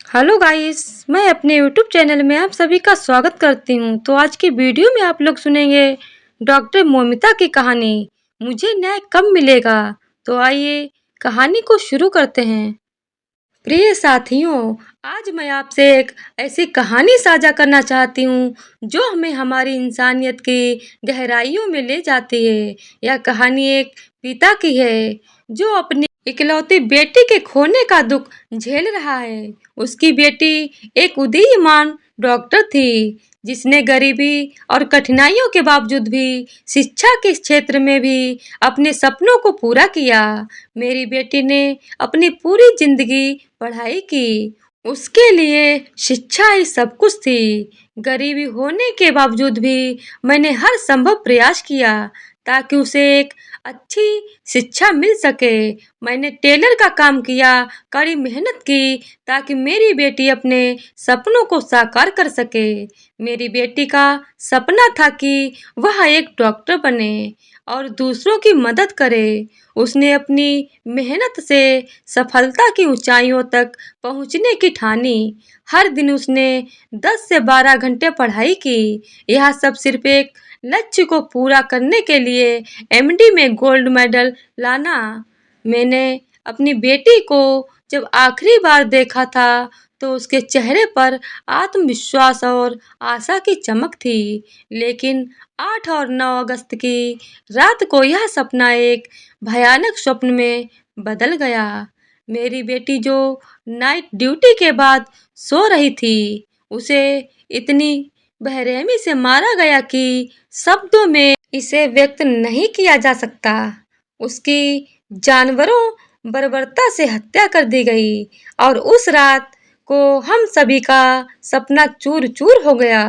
Hello guys, मैं अपने YouTube channel में आप सभी का स्वागत करती हूँ। तो आज की वीडियो में आप लोग सुनेंगे डॉक्टर मोमिता की कहानी, मुझे न्याय कब मिलेगा। तो आइए कहानी को शुरू करते हैं। प्रिय साथियों, आज मैं आपसे एक ऐसी कहानी साझा करना चाहती हूँ जो हमें हमारी इंसानियत की गहराइयों में ले जाती है। यह कहानी एक पिता की है जो अपनी इकलौती बेटी के खोने का दुख झेल रहा है। उसकी बेटी एक उदीयमान डॉक्टर थी जिसने गरीबी और कठिनाइयों के बावजूद भी शिक्षा के क्षेत्र में भी अपने सपनों को पूरा किया। मेरी बेटी ने अपनी पूरी जिंदगी पढ़ाई की। उसके लिए शिक्षा ही सब कुछ थी। गरीबी होने के बावजूद भी मैंने हर संभव प्रयास किया ताकि उसे एक अच्छी शिक्षा मिल सके। मैंने टेलर का काम किया, कड़ी मेहनत की ताकि मेरी बेटी अपने सपनों को साकार कर सके। मेरी बेटी का सपना था कि वह एक डॉक्टर बने और दूसरों की मदद करे। उसने अपनी मेहनत से सफलता की ऊंचाइयों तक पहुंचने की ठानी। हर दिन उसने 10 से 12 घंटे पढ़ाई की। यह सब सिर्फ एक लक्ष्य को पूरा करने के लिए, एमडी में गोल्ड मेडल लाना। मैंने अपनी बेटी को जब आखिरी बार देखा था तो उसके चेहरे पर आत्मविश्वास और आशा की चमक थी। लेकिन 8 और 9 अगस्त की रात को यह सपना एक भयानक स्वप्न में बदल गया। मेरी बेटी जो नाइट ड्यूटी के बाद सो रही थी, उसे इतनी बेरहमी से मारा गया कि शब्दों में इसे व्यक्त नहीं किया जा सकता। उसकी जानवरों बर्बरता से हत्या कर दी गई और उस रात को हम सभी का सपना चूर-चूर हो गया।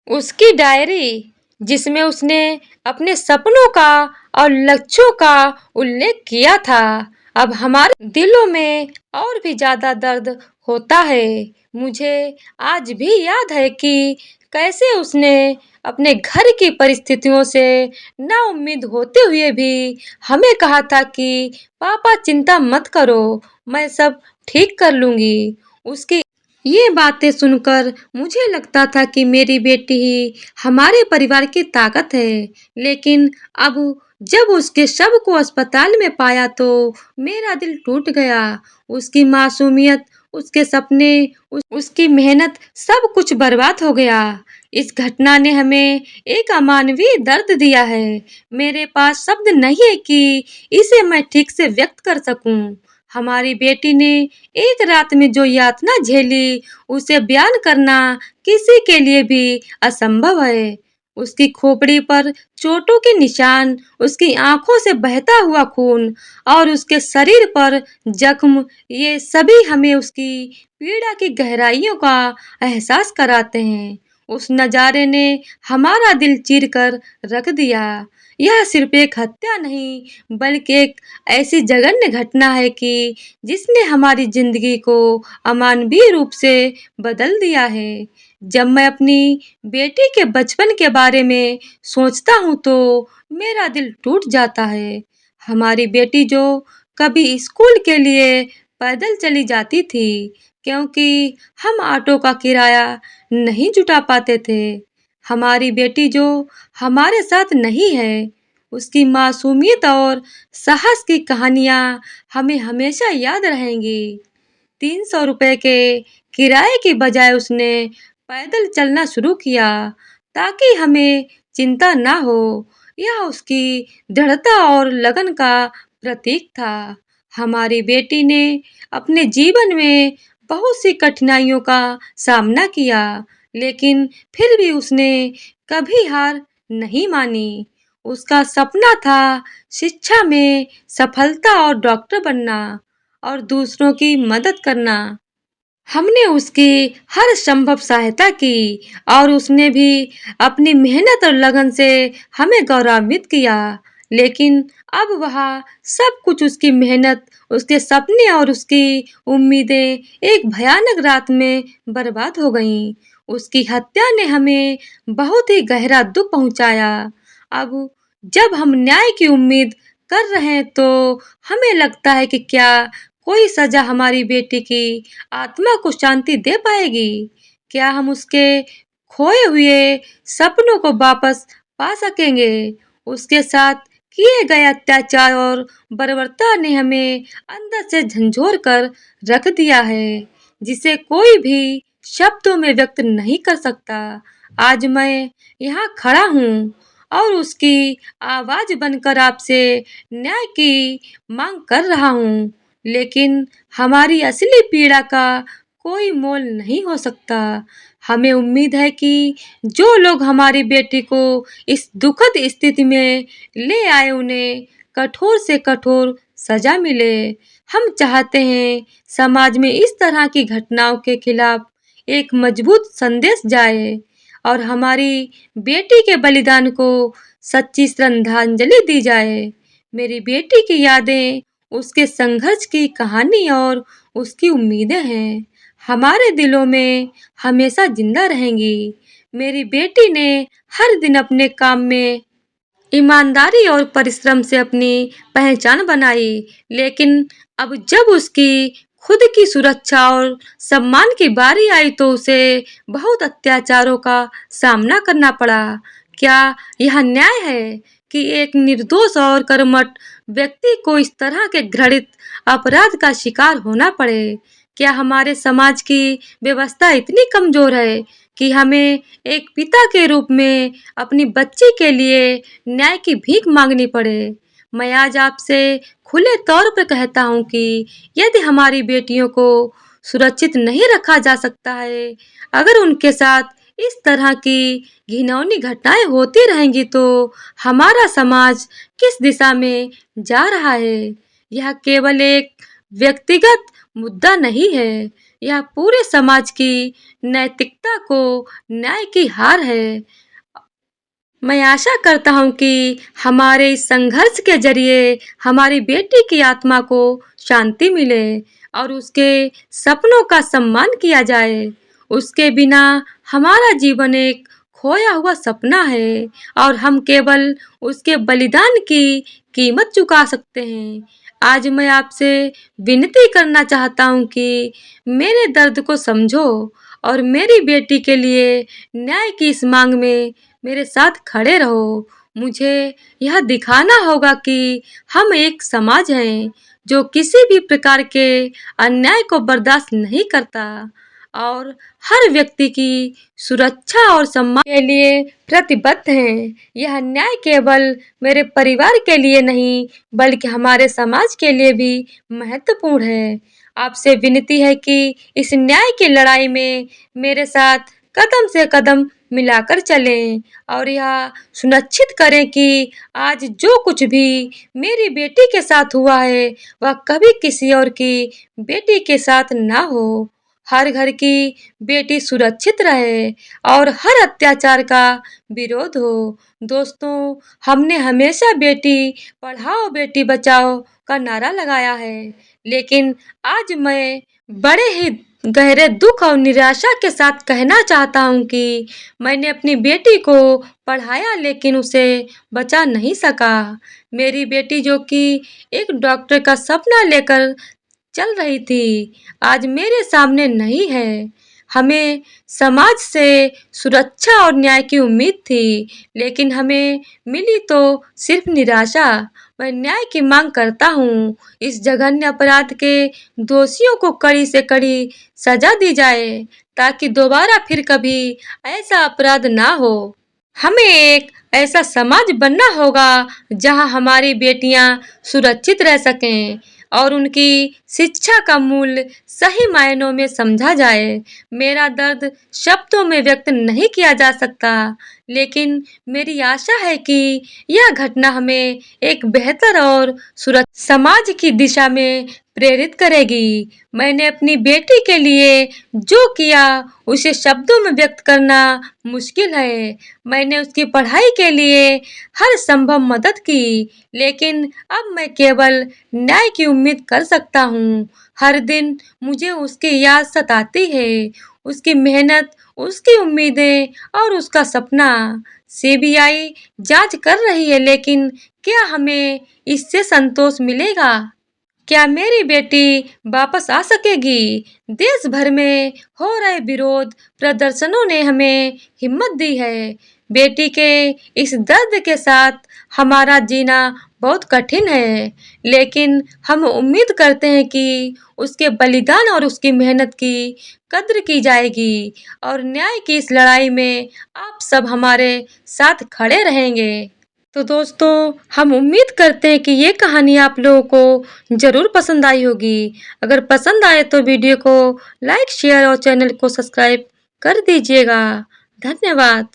उसकी डायरी जिसमें उसने अपने सपनों का और लक्ष्यों का उल्लेख किया था, अब हमारे दिलों में और भी ज्यादा दर्द होता है। मुझे आज भी याद है कि कैसे उसने अपने घर की परिस्थितियों से नाउम्मीद होते हुए भी हमें कहा था कि पापा चिंता मत करो, मैं सब ठीक कर लूंगी। उसकी ये बातें सुनकर मुझे लगता था कि मेरी बेटी ही हमारे परिवार की ताकत है। लेकिन अब जब उसके शव को अस्पताल में पाया तो मेरा दिल टूट गया। उसकी मासूमियत, उसके सपने, उसकी मेहनत सब कुछ बर्बाद हो गया। इस घटना ने हमें एक अमानवीय दर्द दिया है। मेरे पास शब्द नहीं है कि इसे मैं ठीक से व्यक्त कर सकूं। हमारी बेटी ने एक रात में जो यातना झेली, उसे बयान करना किसी के लिए भी असंभव है। उसकी खोपड़ी पर चोटों के निशान, उसकी आंखों से बहता हुआ खून और उसके शरीर पर जख्म, ये सभी हमें उसकी पीड़ा की गहराइयों का एहसास कराते हैं। उस नजारे ने हमारा दिल चीर कर रख दिया। यह सिर्फ एक हत्या नहीं, बल्कि एक ऐसी जघन्य घटना है कि जिसने हमारी जिंदगी को अमानवीय रूप से बदल दिया है। जब मैं अपनी बेटी के बचपन के बारे में सोचता हूँ तो मेरा दिल टूट जाता है। हमारी बेटी जो कभी स्कूल के लिए पैदल चली जाती थी क्योंकि हम ऑटो का किराया नहीं जुटा पाते थे। हमारी बेटी जो हमारे साथ नहीं है, उसकी मासूमियत और साहस की कहानियाँ हमें हमेशा याद रहेंगी। 300 रुपए के किराए की बजाय उसने पैदल चलना शुरू किया ताकि हमें चिंता ना हो। यह उसकी दृढ़ता और लगन का प्रतीक था। हमारी बेटी ने अपने जीवन में बहुत सी कठिनाइयों का सामना किया, लेकिन फिर भी उसने कभी हार नहीं मानी। उसका सपना था शिक्षा में सफलता और डॉक्टर बनना और दूसरों की मदद करना। हमने उसकी हर संभव सहायता की और उसने भी अपनी मेहनत और लगन से हमें गौरवान्वित किया। लेकिन अब वह सब कुछ, उसकी मेहनत, उसके सपने और उसकी उम्मीदें एक भयानक रात में बर्बाद हो गईं। उसकी हत्या ने हमें बहुत ही गहरा दुख पहुंचाया। अब जब हम न्याय की उम्मीद कर रहे हैं तो हमें लगता है कि क्या कोई सजा हमारी बेटी की आत्मा को शांति दे पाएगी? क्या हम उसके खोए हुए सपनों को वापस पा सकेंगे? उसके साथ किए गए अत्याचार और बर्बरता ने हमें अंदर से झंझोर कर रख दिया है, जिसे कोई भी शब्दों में व्यक्त नहीं कर सकता। आज मैं यहाँ खड़ा हूँ और उसकी आवाज बनकर आपसे न्याय की मांग कर रहा हूँ, लेकिन हमारी असली पीड़ा का कोई मोल नहीं हो सकता। हमें उम्मीद है कि जो लोग हमारी बेटी को इस दुखद स्थिति में ले आए, उन्हें कठोर से कठोर सजा मिले। हम चाहते हैं समाज में इस तरह की घटनाओं के खिलाफ एक मजबूत संदेश जाए और हमारी बेटी के बलिदान को सच्ची श्रद्धांजलि दी जाए। मेरी बेटी की यादें, उसके संघर्ष की कहानी और उसकी उम्मीदें हैं, हमारे दिलों में हमेशा जिंदा रहेंगी। मेरी बेटी ने हर दिन अपने काम में ईमानदारी और परिश्रम से अपनी पहचान बनाई, लेकिन अब जब उसकी खुद की सुरक्षा और सम्मान की बारी आई तो उसे बहुत अत्याचारों का सामना करना पड़ा। क्या यह न्याय है कि एक निर्दोष और कर्मठ व्यक्ति को इस तरह के घृणित अपराध का शिकार होना पड़े? क्या हमारे समाज की व्यवस्था इतनी कमजोर है कि हमें एक पिता के रूप में अपनी बच्ची के लिए न्याय की भीख मांगनी पड़े? मैं आज आपसे खुले तौर पर कहता हूँ कि यदि हमारी बेटियों को सुरक्षित नहीं रखा जा सकता है, अगर उनके साथ इस तरह की घिनौनी घटनाएं होती रहेंगी, तो हमारा समाज किस दिशा में जा रहा है? यह केवल एक व्यक्तिगत मुद्दा नहीं है, यह पूरे समाज की नैतिकता को न्याय की हार है। मैं आशा करता हूँ कि हमारे इस संघर्ष के जरिए हमारी बेटी की आत्मा को शांति मिले और उसके सपनों का सम्मान किया जाए। उसके बिना हमारा जीवन एक खोया हुआ सपना है और हम केवल उसके बलिदान की कीमत चुका सकते हैं। आज मैं आपसे विनती करना चाहता हूँ कि मेरे दर्द को समझो और मेरी बेटी के लिए न्याय की इस मांग में मेरे साथ खड़े रहो। मुझे यह दिखाना होगा कि हम एक समाज हैं जो किसी भी प्रकार के अन्याय को बर्दाश्त नहीं करता और हर व्यक्ति की सुरक्षा और सम्मान के लिए प्रतिबद्ध हैं। यह न्याय केवल मेरे परिवार के लिए नहीं, बल्कि हमारे समाज के लिए भी महत्वपूर्ण है। आपसे विनती है कि इस न्याय की लड़ाई में मेरे साथ कदम से कदम मिलाकर चलें और यह सुनिश्चित करें कि आज जो कुछ भी मेरी बेटी के साथ हुआ है, वह कभी किसी और की बेटी के साथ ना हो। हर घर की बेटी सुरक्षित रहे और हर अत्याचार का विरोध हो। दोस्तों, हमने हमेशा बेटी पढ़ाओ बेटी बचाओ का नारा लगाया है, लेकिन आज मैं बड़े ही गहरे दुख और निराशा के साथ कहना चाहता हूँ कि मैंने अपनी बेटी को पढ़ाया, लेकिन उसे बचा नहीं सका। मेरी बेटी, जो कि एक डॉक्टर का सपना लेकर चल रही थी, आज मेरे सामने नहीं है। हमें समाज से सुरक्षा और न्याय की उम्मीद थी, लेकिन हमें मिली तो सिर्फ निराशा। मैं न्याय की मांग करता हूँ, इस जघन्य अपराध के दोषियों को कड़ी से कड़ी सजा दी जाए, ताकि दोबारा फिर कभी ऐसा अपराध ना हो। हमें एक ऐसा समाज बनना होगा जहां हमारी बेटियां सुरक्षित रह सकें और उनकी शिक्षा का मूल्य सही मायनों में समझा जाए। मेरा दर्द शब्दों में व्यक्त नहीं किया जा सकता, लेकिन मेरी आशा है कि यह घटना हमें एक बेहतर और सुरक्षित समाज की दिशा में प्रेरित करेगी। मैंने अपनी बेटी के लिए जो किया उसे शब्दों में व्यक्त करना मुश्किल है। मैंने उसकी पढ़ाई के लिए हर संभव मदद की, लेकिन अब मैं केवल न्याय की उम्मीद कर सकता हूँ। हर दिन मुझे उसकी याद सताती है, उसकी मेहनत, उसकी उम्मीदें और उसका सपना। सीबीआई जांच कर रही है, लेकिन क्या हमें इससे संतोष मिलेगा? क्या मेरी बेटी वापस आ सकेगी? देश भर में हो रहे विरोध प्रदर्शनों ने हमें हिम्मत दी है। बेटी के इस दर्द के साथ हमारा जीना बहुत कठिन है, लेकिन हम उम्मीद करते हैं कि उसके बलिदान और उसकी मेहनत की कद्र की जाएगी और न्याय की इस लड़ाई में आप सब हमारे साथ खड़े रहेंगे। तो दोस्तों, हम उम्मीद करते हैं कि ये कहानी आप लोगों को ज़रूर पसंद आई होगी। अगर पसंद आए तो वीडियो को लाइक, शेयर और चैनल को सब्सक्राइब कर दीजिएगा। धन्यवाद।